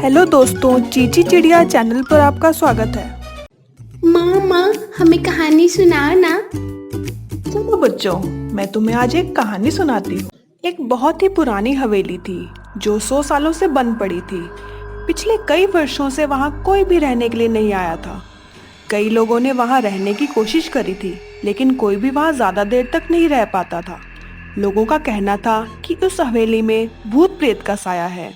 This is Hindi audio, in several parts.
हेलो दोस्तों, चीची चिड़िया चैनल पर आपका स्वागत है। माँ हमें कहानी सुनाओ ना। चलो बच्चों, मैं तुम्हें आज एक कहानी सुनाती हूँ। एक बहुत ही पुरानी हवेली थी जो 100 सालों से बंद पड़ी थी। पिछले कई वर्षों से वहाँ कोई भी रहने के लिए नहीं आया था। कई लोगों ने वहाँ रहने की कोशिश करी थी, लेकिन कोई भी वहाँ ज्यादा देर तक नहीं रह पाता था। लोगों का कहना था कि उस हवेली में भूत प्रेत का साया है।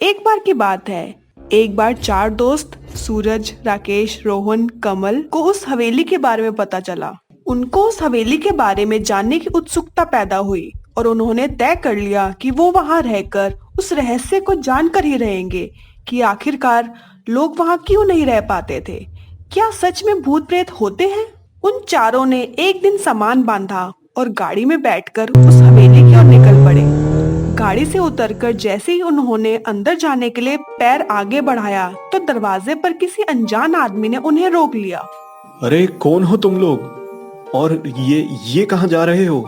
एक बार की बात है, एक बार 4 दोस्त सूरज, राकेश, रोहन, कमल को उस हवेली के बारे में पता चला। उनको उस हवेली के बारे में जानने की उत्सुकता पैदा हुई और उन्होंने तय कर लिया कि वो वहां रहकर उस रहस्य को जानकर ही रहेंगे कि आखिरकार लोग वहां क्यों नहीं रह पाते थे। क्या सच में भूत प्रेत होते हैं? उन चारों ने एक दिन सामान बांधा और गाड़ी में बैठकर उस हवेली की ओर निकल पड़े। गाड़ी से उतरकर जैसे ही उन्होंने अंदर जाने के लिए पैर आगे बढ़ाया तो दरवाजे पर किसी अनजान आदमी ने उन्हें रोक लिया। अरे कौन हो तुम लोग और ये कहाँ जा रहे हो?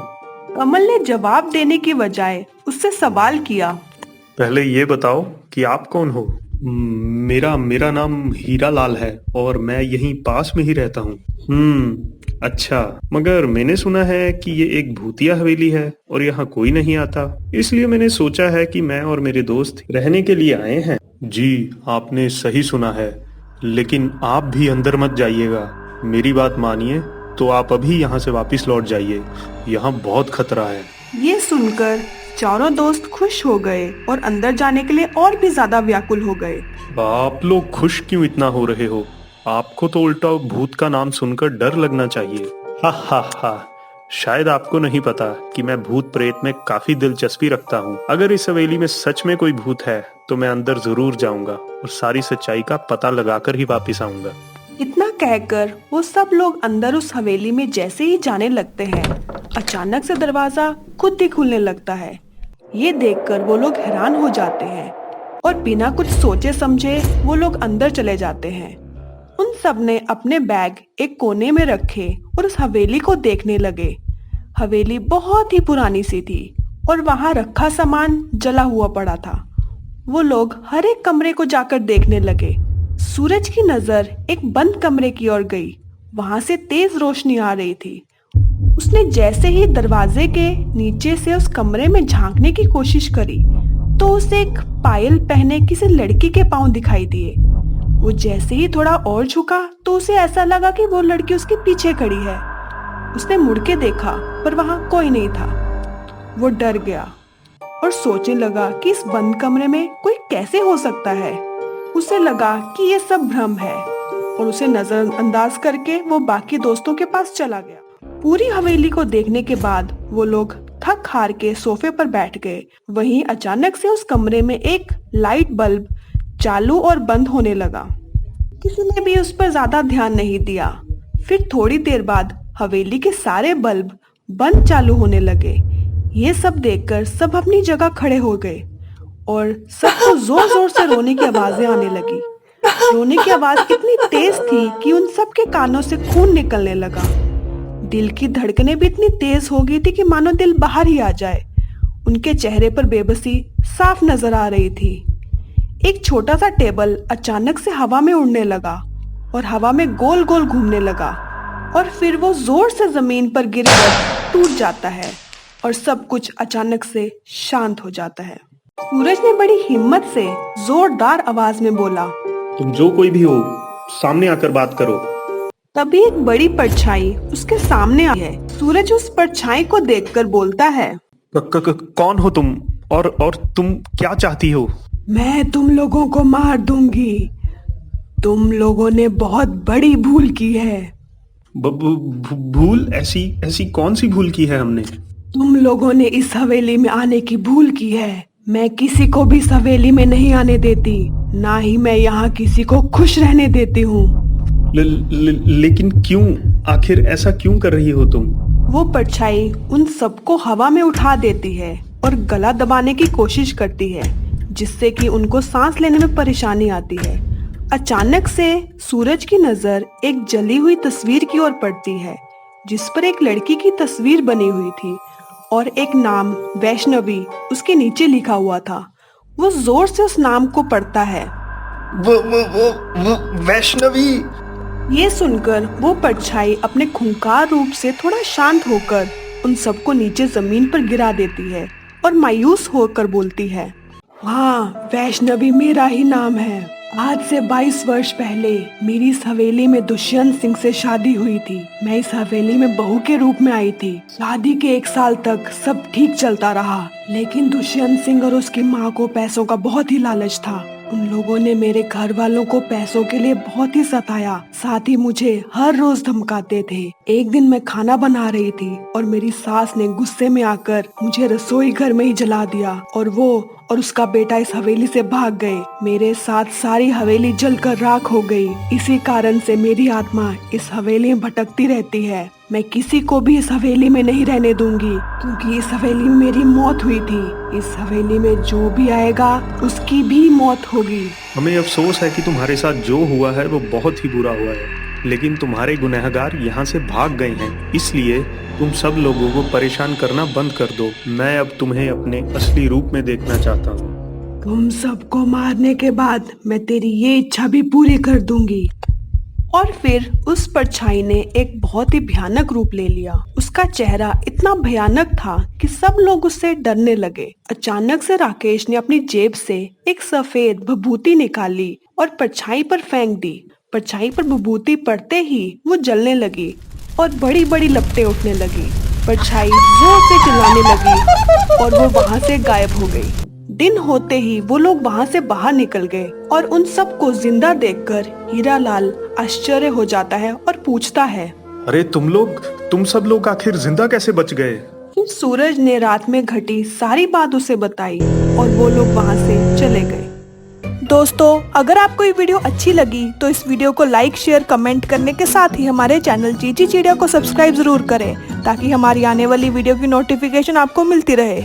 कमल ने जवाब देने की बजाय उससे सवाल किया। पहले ये बताओ कि आप कौन हो? मेरा नाम हीरा लाल है और मैं यहीं पास में ही रहता हूँ। अच्छा, मगर मैंने सुना है कि ये एक भूतिया हवेली है और यहाँ कोई नहीं आता, इसलिए मैंने सोचा है कि मैं और मेरे दोस्त रहने के लिए आए हैं। जी, आपने सही सुना है, लेकिन आप भी अंदर मत जाइएगा। मेरी बात मानिए तो आप अभी यहाँ से वापस लौट जाइए, यहाँ बहुत खतरा है। ये सुनकर चारों दोस्त खुश हो गए और अंदर जाने के लिए और भी ज्यादा व्याकुल हो गए। आप लोग खुश क्यों इतना हो रहे हो? आपको तो उल्टा भूत का नाम सुनकर डर लगना चाहिए। हा हा हा, शायद आपको नहीं पता कि मैं भूत प्रेत में काफी दिलचस्पी रखता हूँ। अगर इस हवेली में सच में कोई भूत है तो मैं अंदर जरूर जाऊंगा और सारी सच्चाई का पता लगाकर ही वापस आऊंगा। इतना कहकर वो सब लोग अंदर उस हवेली में जैसे ही जाने लगते हैं, अचानक से दरवाजा खुद ही खुलने लगता है। ये देखकर वो लोग हैरान हो जाते हैं और बिना कुछ सोचे समझे वो लोग अंदर चले जाते हैं। उन सब ने अपने बैग एक कोने में रखे और उस हवेली को देखने लगे। हवेली बहुत ही पुरानी सी थी और वहां रखा सामान जला हुआ पड़ा था। वो लोग हर एक कमरे को जाकर देखने लगे। सूरज की नजर एक बंद कमरे की ओर गई। वहां से तेज रोशनी आ रही थी। उसने जैसे ही दरवाजे के नीचे से उस कमरे में झांकने की कोशिश करी तो उसे एक पायल पहने किसी लड़की के पांव दिखाई दिए। वो जैसे ही थोड़ा और झुका तो उसे ऐसा लगा कि वो लड़की उसके पीछे खड़ी है। उसने मुड़ के देखा पर वहां कोई नहीं था। वो डर गया और सोचने लगा कि इस बंद कमरे में कोई कैसे हो सकता है। उसे लगा कि ये सब भ्रम है और उसे नजरअंदाज करके वो बाकी दोस्तों के पास चला गया। पूरी हवेली को देखने के बाद वो लोग थक हार के सोफे पर बैठ गए। वहीं अचानक से उस कमरे में एक लाइट बल्ब चालू और बंद होने लगा। किसी ने भी उस पर ज्यादा ध्यान नहीं दिया। फिर थोड़ी देर बाद हवेली के सारे बल्ब बंद चालू होने लगे। ये सब देखकर सब अपनी जगह खड़े हो गए और सबको जोर जोर से रोने की आवाजें आने लगी। रोने की आवाज इतनी तेज थी कि उन सब के कानों से खून निकलने लगा। दिल की धड़कनें भी इतनी तेज हो गई थी कि मानो दिल बाहर ही आ जाए। उनके चेहरे पर बेबसी साफ नजर आ रही थी। एक छोटा सा टेबल अचानक से हवा में उड़ने लगा और हवा में गोल गोल घूमने लगा और फिर वो जोर से जमीन पर गिरकर टूट जाता है और सब कुछ अचानक से शांत हो जाता है। सूरज ने बड़ी हिम्मत से जोरदार आवाज में बोला, तुम जो कोई भी हो, सामने आकर बात करो। तभी एक बड़ी परछाई उसके सामने आई है। सूरज उस परछाई को देखकर बोलता है, कौन हो तुम और तुम क्या चाहती हो? मैं तुम लोगों को मार दूंगी। तुम लोगों ने बहुत बड़ी भूल की है। भूल? ऐसी कौन सी भूल की है हमने? तुम लोगों ने इस हवेली में आने की भूल की है। मैं किसी को भी इस हवेली में नहीं आने देती, ना ही मैं यहाँ किसी को खुश रहने देती हूँ। लेकिन क्यों? आखिर ऐसा क्यों कर रही हो तुम? वो परछाई उन सबको हवा में उठा देती है और गला दबाने की कोशिश करती है, जिससे कि उनको सांस लेने में परेशानी आती है। अचानक से सूरज की नजर एक जली हुई तस्वीर की ओर पड़ती है, जिस पर एक लड़की की तस्वीर बनी हुई थी और एक नाम वैष्णवी उसके नीचे लिखा हुआ था। वो जोर से उस नाम को पढ़ता है। वो वैष्णवी। ये सुनकर वो परछाई अपने खूंखार रूप से थोड़ा शांत होकर उन सबको नीचे जमीन पर गिरा देती है और मायूस होकर बोलती है, हाँ, वैष्णवी मेरा ही नाम है। आज से 22 वर्ष पहले मेरी इस हवेली में दुष्यंत सिंह से शादी हुई थी। मैं इस हवेली में बहू के रूप में आई थी। शादी के 1 साल तक सब ठीक चलता रहा, लेकिन दुष्यंत सिंह और उसकी माँ को पैसों का बहुत ही लालच था। उन लोगों ने मेरे घर वालों को पैसों के लिए बहुत ही सताया, साथ ही मुझे हर रोज धमकाते थे। एक दिन मैं खाना बना रही थी और मेरी सास ने गुस्से में आकर मुझे रसोई घर में ही जला दिया और वो और उसका बेटा इस हवेली से भाग गए। मेरे साथ सारी हवेली जलकर राख हो गई। इसी कारण से मेरी आत्मा इस हवेली में भटकती रहती है। मैं किसी को भी इस हवेली में नहीं रहने दूंगी, क्योंकि इस हवेली में मेरी मौत हुई थी। इस हवेली में जो भी आएगा उसकी भी मौत होगी। हमें अफसोस है कि तुम्हारे साथ जो हुआ है वो बहुत ही बुरा हुआ है, लेकिन तुम्हारे गुनहगार यहाँ से भाग गए हैं, इसलिए तुम सब लोगों को परेशान करना बंद कर दो। मैं अब तुम्हें अपने असली रूप में देखना चाहता हूँ। तुम सबको मारने के बाद मैं तेरी ये इच्छा भी पूरी कर दूंगी। और फिर उस परछाई ने एक बहुत ही भयानक रूप ले लिया। उसका चेहरा इतना भयानक था कि सब लोग उससे डरने लगे। अचानक से राकेश ने अपनी जेब से एक सफेद विभूति निकाली और परछाई पर फेंक दी। परछाई पर विभूति पड़ते ही वो जलने लगी और बड़ी बड़ी लपटें उठने लगी। परछाई जोर से चिल्लाने लगी और वो वहाँ से गायब हो गई। दिन होते ही वो लोग वहाँ से बाहर निकल गए और उन सबको जिंदा देखकर हीरालाल आश्चर्य हो जाता है और पूछता है, अरे तुम सब लोग आखिर जिंदा कैसे बच गए? फिर सूरज ने रात में घटी सारी बात उसे बताई और वो लोग वहाँ से चले गए। दोस्तों, अगर आपको ये वीडियो अच्छी लगी तो इस वीडियो को लाइक, शेयर, कमेंट करने के साथ ही हमारे चैनल चीची चिड़िया को सब्सक्राइब जरूर करें, ताकि हमारी आने वाली वीडियो की नोटिफिकेशन आपको मिलती रहे।